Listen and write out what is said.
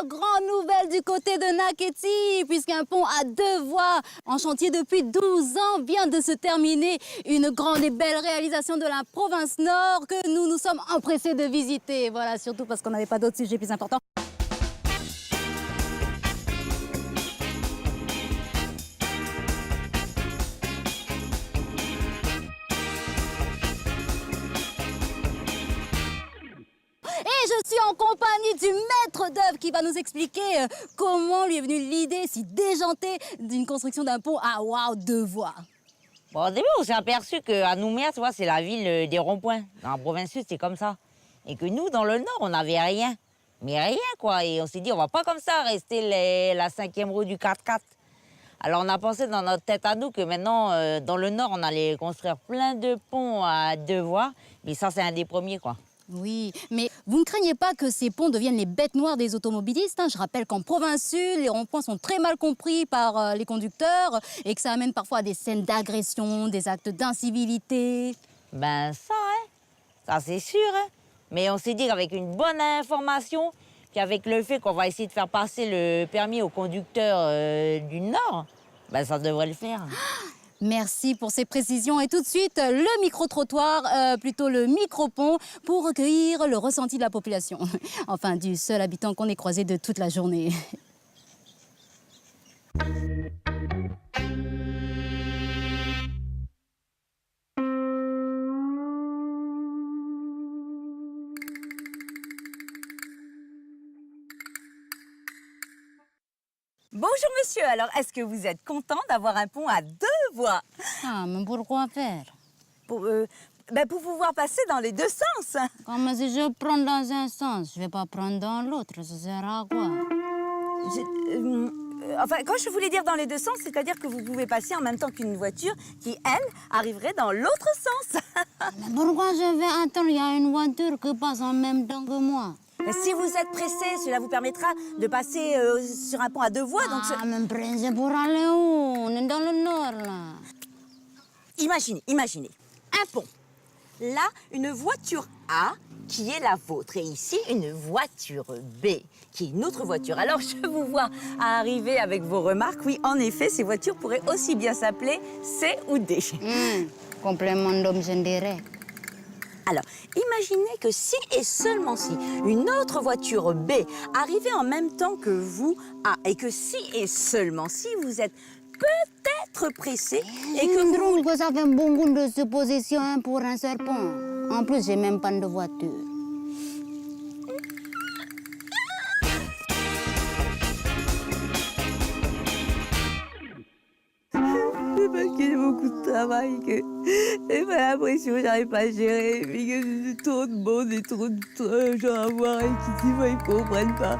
grande nouvelle du côté de Naketi, puisqu'un pont à 2 voies en chantier depuis 12 ans vient de se terminer. Une grande et belle réalisation de la province Nord que nous sommes empressés de visiter. Voilà, surtout parce qu'on n'avait pas d'autres sujets plus importants. Et je suis en compagnie du maître d'œuvre qui va nous expliquer comment lui est venue l'idée si déjantée d'une construction d'un pont à 2 voies. Bon, au début, on s'est aperçu qu'à Nouméa, tu vois, c'est la ville des ronds-points. Dans la province sud, c'est comme ça. Et que nous, dans le nord, on n'avait rien. Mais rien, quoi. Et on s'est dit, on va pas comme ça rester la 5e roue du 4x4. Alors, on a pensé dans notre tête à nous que maintenant, dans le nord, on allait construire plein de ponts à 2 voies. Mais ça, c'est un des premiers, quoi. Oui, mais vous ne craignez pas que ces ponts deviennent les bêtes noires des automobilistes, hein? Je rappelle qu'en province sud, les ronds-points sont très mal compris par les conducteurs et que ça amène parfois à des scènes d'agression, des actes d'incivilité. Ben ça, hein, ça c'est sûr, hein. Mais on s'est dit qu'avec une bonne information, puis avec le fait qu'on va essayer de faire passer le permis aux conducteurs du Nord, ben ça devrait le faire. Merci pour ces précisions. Et tout de suite, le micro-trottoir, plutôt le micro-pont, pour recueillir le ressenti de la population. Enfin, du seul habitant qu'on ait croisé de toute la journée. Bonjour monsieur, alors est-ce que vous êtes content d'avoir un pont à 2 voies? Ah, mais pourquoi faire? Pour pouvoir passer dans les 2 sens. Comme si je prends dans un sens, je vais pas prendre dans l'autre, ça sert à quoi? Enfin, quand je voulais dire dans les 2 sens, c'est-à-dire que vous pouvez passer en même temps qu'une voiture qui, elle, arriverait dans l'autre sens. Mais pourquoi je vais attendre? Il y a une voiture qui passe en même temps que moi. Mais si vous êtes pressé, cela vous permettra de passer sur un pont à 2 voies. Donc mais pressé pour aller où? On est dans le nord, là. Imaginez, un pont. Là, une voiture A qui est la vôtre. Et ici, une voiture B qui est une autre voiture. Alors, je vous vois arriver avec vos remarques. Oui, en effet, ces voitures pourraient aussi bien s'appeler C ou D. Complément d'homme, je dirais. Alors, imaginez que si et seulement si une autre voiture B arrivait en même temps que vous A, et que si et seulement si vous êtes peut-être pressé et que Je trouve que ça fait beaucoup de suppositions pour un seul pont. En plus, j'ai même pas de voiture. C'est parce qu'il y a beaucoup de travail que j'ai pas l'impression que j'arrive pas à gérer, puis que j'ai trop de monde et trop de gens à voir et qui, des fois, ils comprennent pas.